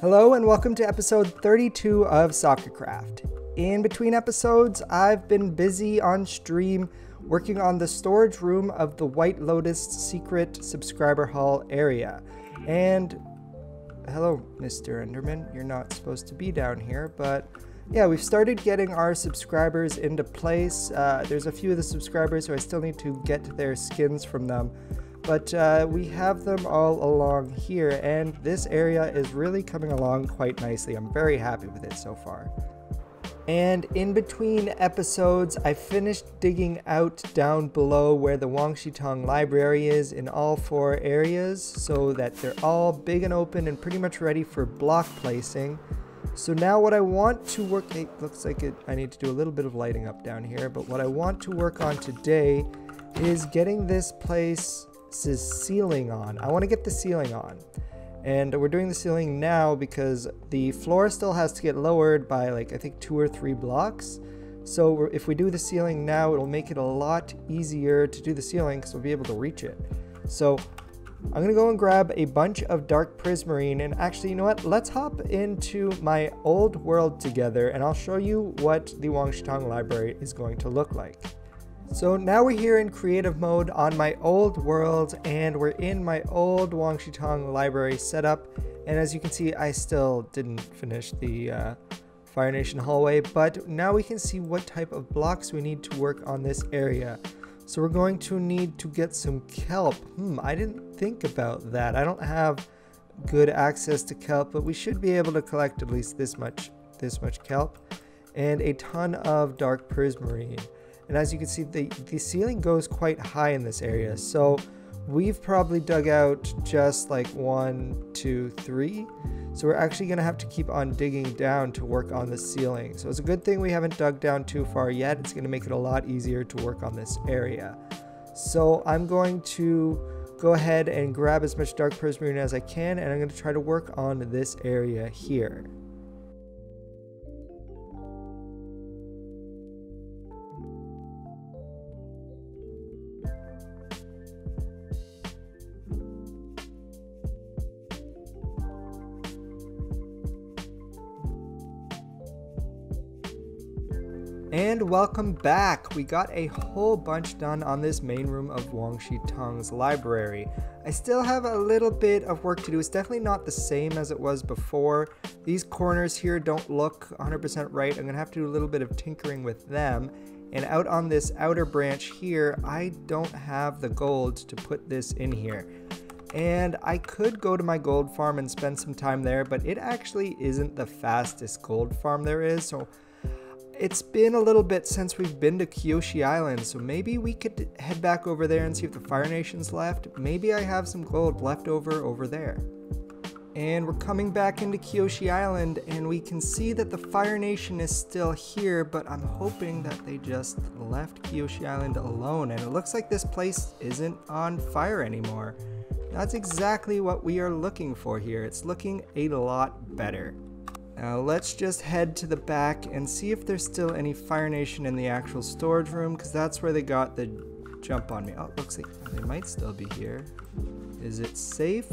Hello and welcome to episode 32 of Soccercraft. In between episodes, I've been busy on stream working on the storage room of the White Lotus secret subscriber hall area. And hello, Mr. Enderman, you're not supposed to be down here, but yeah, we've started getting our subscribers into place. There's a few of the subscribers who I still need to get their skins from them. But we have them all along here, and this area is really coming along quite nicely. I'm very happy with it so far. And in between episodes, I finished digging out down below where the Wong Shi Tong Library is in all 4 areas, so that they're all big and open and pretty much ready for block placing. So now what I want to work, it looks like I need to do a little bit of lighting up down here, but what I want to work on today is getting this place ceiling on. I want to get the ceiling on, and we're doing the ceiling now because the floor still has to get lowered by like I think 2 or 3 blocks. So if we do the ceiling now, it'll make it a lot easier to do the ceiling because we'll be able to reach it. So I'm gonna go and grab a bunch of dark prismarine, and actually, you know what, let's hop into my old world together and I'll show you what the Wong Shi Tong Library is going to look like. So now we're here in creative mode on my old world, and we're in my old Wong Shi Tong Library setup. And as you can see, I still didn't finish the Fire Nation hallway, but now we can see what type of blocks we need to work on this area. So we're going to need to get some kelp. I didn't think about that. I don't have good access to kelp, but we should be able to collect at least this much kelp and a ton of dark prismarine. And as you can see, the ceiling goes quite high in this area. So we've probably dug out just like 1, 2, 3. So we're actually going to have to keep on digging down to work on the ceiling. So it's a good thing we haven't dug down too far yet. It's going to make it a lot easier to work on this area. So I'm going to go ahead and grab as much dark prismarine as I can, and I'm going to try to work on this area here. And welcome back! We got a whole bunch done on this main room of Wong Shi Tong's library. I still have a little bit of work to do. It's definitely not the same as it was before. These corners here don't look 100% right. I'm going to have to do a little bit of tinkering with them. And out on this outer branch here, I don't have the gold to put this in here. And I could go to my gold farm and spend some time there, but it actually isn't the fastest gold farm there is. So it's been a little bit since we've been to Kyoshi Island, so maybe we could head back over there and see if the Fire Nation's left. Maybe I have some gold left over there. And we're coming back into Kyoshi Island, and we can see that the Fire Nation is still here, but I'm hoping that they just left Kyoshi Island alone, and it looks like this place isn't on fire anymore. That's exactly what we are looking for here. It's looking a lot better. Now let's just head to the back and see if there's still any Fire Nation in the actual storage room, because that's where they got the jump on me. Oh, it looks like they might still be here. Is it safe?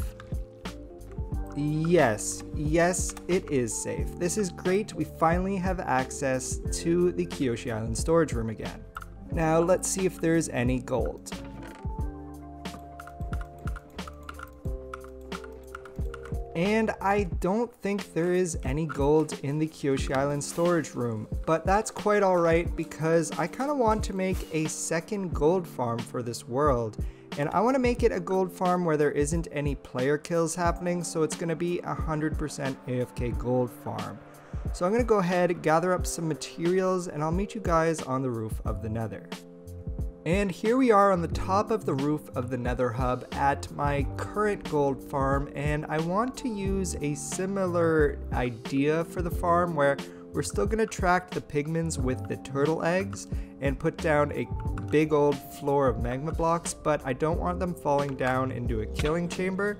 Yes, it is safe. This is great. We finally have access to the Kyoshi Island storage room again. Now let's see if there's any gold. And I don't think there is any gold in the Kyoshi Island storage room, but that's quite alright because I kind of want to make a second gold farm for this world. And I want to make it a gold farm where there isn't any player kills happening, so it's going to be 100% AFK gold farm. So I'm going to go ahead, gather up some materials, and I'll meet you guys on the roof of the Nether. And here we are on the top of the roof of the Nether Hub at my current gold farm, and I want to use a similar idea for the farm where we're still going to track the pigments with the turtle eggs and put down a big old floor of magma blocks, but I don't want them falling down into a killing chamber.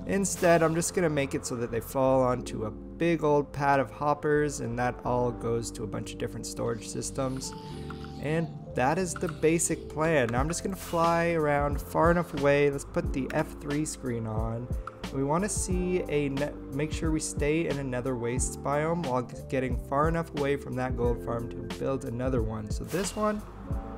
Instead, I'm just going to make it so that they fall onto a big old pad of hoppers, and that all goes to a bunch of different storage systems. And that is the basic plan. Now I'm just going to fly around far enough away. Let's put the F3 screen on. We want to see make sure we stay in a nether wastes biome while getting far enough away from that gold farm to build another one. So this one,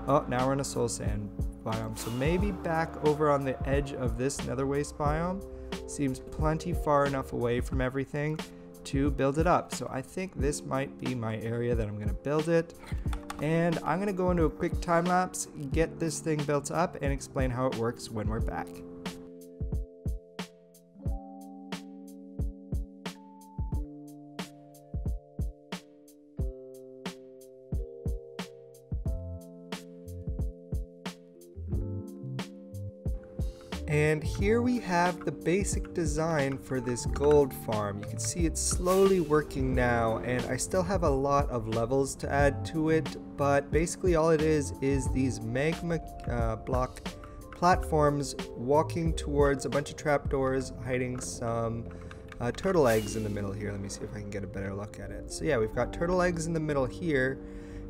oh, now we're in a soul sand biome. So maybe back over on the edge of this nether waste biome seems plenty far enough away from everything to build it up. So I think this might be my area that I'm going to build it. And I'm going to go into a quick time lapse, get this thing built up, and explain how it works when we're back. And here we have the basic design for this gold farm. You can see it's slowly working now, and I still have a lot of levels to add to it, but basically all it is these magma block platforms walking towards a bunch of trapdoors, hiding some turtle eggs in the middle here. Let me see if I can get a better look at it. So yeah, we've got turtle eggs in the middle here.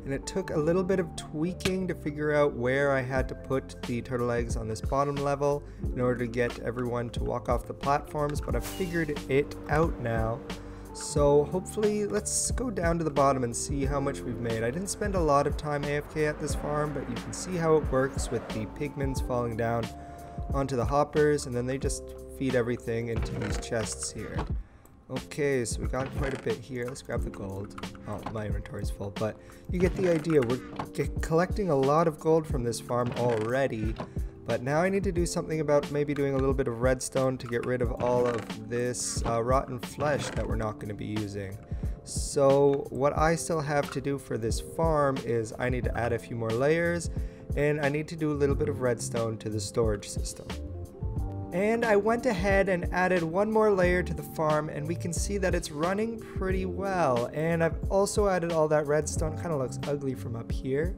And it took a little bit of tweaking to figure out where I had to put the turtle eggs on this bottom level in order to get everyone to walk off the platforms, but I've figured it out now. So hopefully, let's go down to the bottom and see how much we've made. I didn't spend a lot of time AFK at this farm, but you can see how it works with the pigments falling down onto the hoppers, and then they just feed everything into these chests here. Okay, so we got quite a bit here. Let's grab the gold. Oh, my inventory's full, but you get the idea. We're collecting a lot of gold from this farm already, but now I need to do something about maybe doing a little bit of redstone to get rid of all of this rotten flesh that we're not going to be using. So what I still have to do for this farm is I need to add a few more layers, and I need to do a little bit of redstone to the storage system. And I went ahead and added one more layer to the farm, and we can see that it's running pretty well. And I've also added all that redstone. Kind of looks ugly from up here,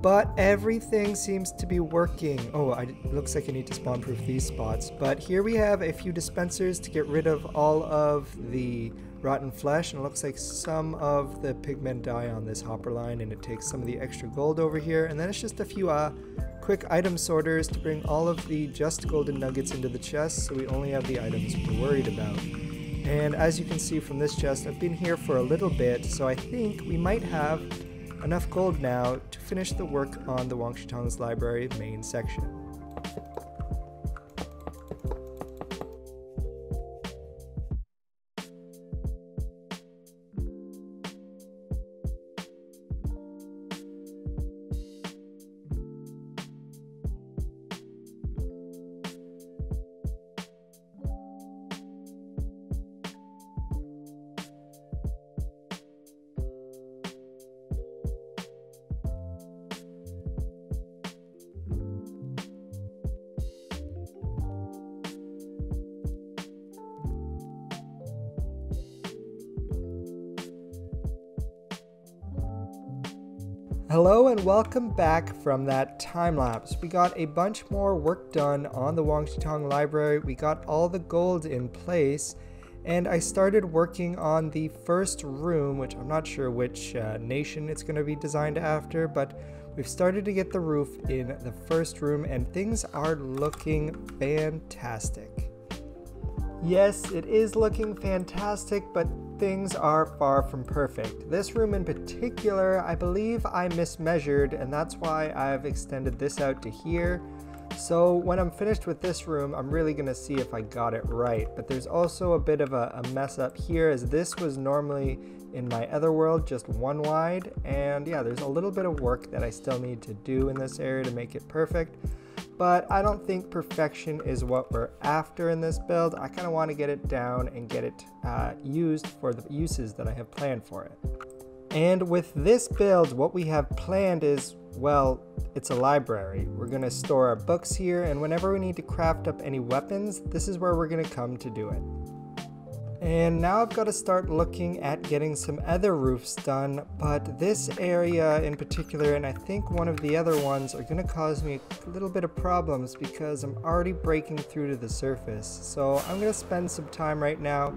but everything seems to be working. Oh, it looks like I need to spawn proof these spots. But here we have a few dispensers to get rid of all of the rotten flesh, and it looks like some of the pigmen die on this hopper line, and it takes some of the extra gold over here. And then it's just a few quick item sorters to bring all of the just golden nuggets into the chest, so we only have the items we're worried about. And as you can see from this chest, I've been here for a little bit, so I think we might have enough gold now to finish the work on the Wong Shi Tong Library main section. Hello and welcome back from that time lapse. We got a bunch more work done on the Wong Shi Tong Library. We got all the gold in place, and I started working on the first room, which I'm not sure which nation it's going to be designed after, but we've started to get the roof in the first room, and things are looking fantastic. Yes, it is looking fantastic, but things are far from perfect. This room in particular, I believe I mismeasured, and that's why I've extended this out to here. So when I'm finished with this room, I'm really gonna see if I got it right. But there's also a bit of a mess up here, as this was normally in my other world just one wide. And yeah, there's a little bit of work that I still need to do in this area to make it perfect. But I don't think perfection is what we're after in this build. I kind of want to get it down and get it used for the uses that I have planned for it. And with this build, what we have planned is, well, it's a library. We're going to store our books here, and whenever we need to craft up any weapons, this is where we're going to come to do it. And now I've got to start looking at getting some other roofs done, but this area in particular, and I think one of the other ones, are going to cause me a little bit of problems because I'm already breaking through to the surface. So I'm going to spend some time right now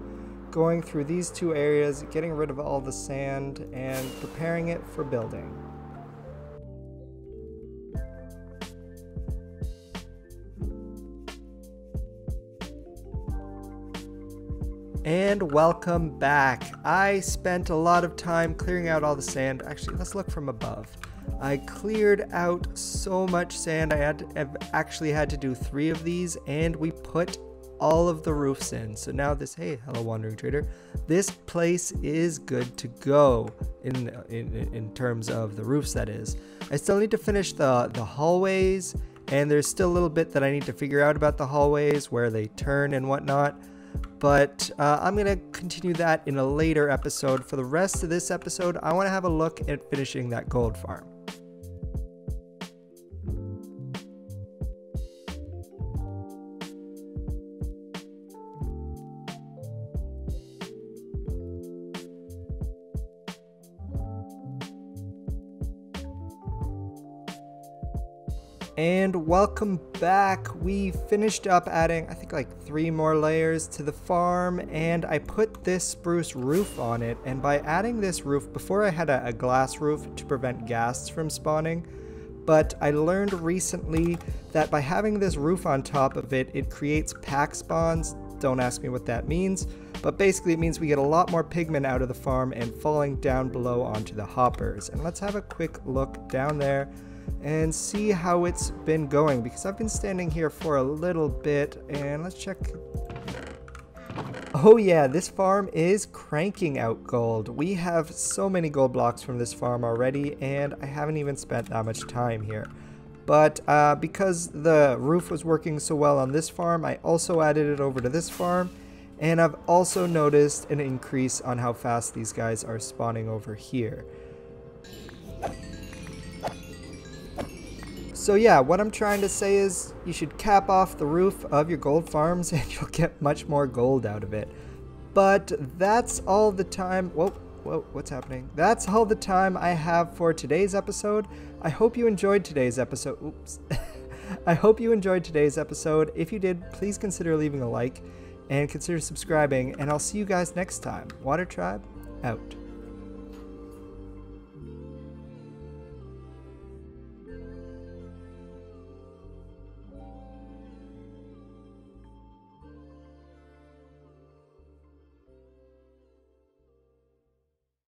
going through these two areas, getting rid of all the sand, and preparing it for building. And welcome back. I spent a lot of time clearing out all the sand. Actually, let's look from above. I cleared out so much sand. I've actually had to do 3 of these, and we put all of the roofs in. So now this, hey, hello wandering trader. This place is good to go in terms of the roofs, that is. I still need to finish the hallways, and there's still a little bit that I need to figure out about the hallways, where they turn and whatnot. But I'm going to continue that in a later episode. For the rest of this episode, I want to have a look at finishing that gold farm. And welcome back. We finished up adding, I think, like 3 more layers to the farm, and I put this spruce roof on it. And by adding this roof, before I had a glass roof to prevent ghasts from spawning, but I learned recently that by having this roof on top of it, it creates pack spawns. Don't ask me what that means, but basically it means we get a lot more pigment out of the farm and falling down below onto the hoppers. And let's have a quick look down there and see how it's been going, because I've been standing here for a little bit. And let's check. Oh yeah, this farm is cranking out gold. We have so many gold blocks from this farm already, and I haven't even spent that much time here. But because the roof was working so well on this farm, I also added it over to this farm, and I've also noticed an increase on how fast these guys are spawning over here. So yeah, what I'm trying to say is you should cap off the roof of your gold farms and you'll get much more gold out of it. But that's all the time. Whoa, what's happening? That's all the time I have for today's episode. I hope you enjoyed today's episode. Oops. I hope you enjoyed today's episode. If you did, please consider leaving a like and consider subscribing, and I'll see you guys next time. Water Tribe, out.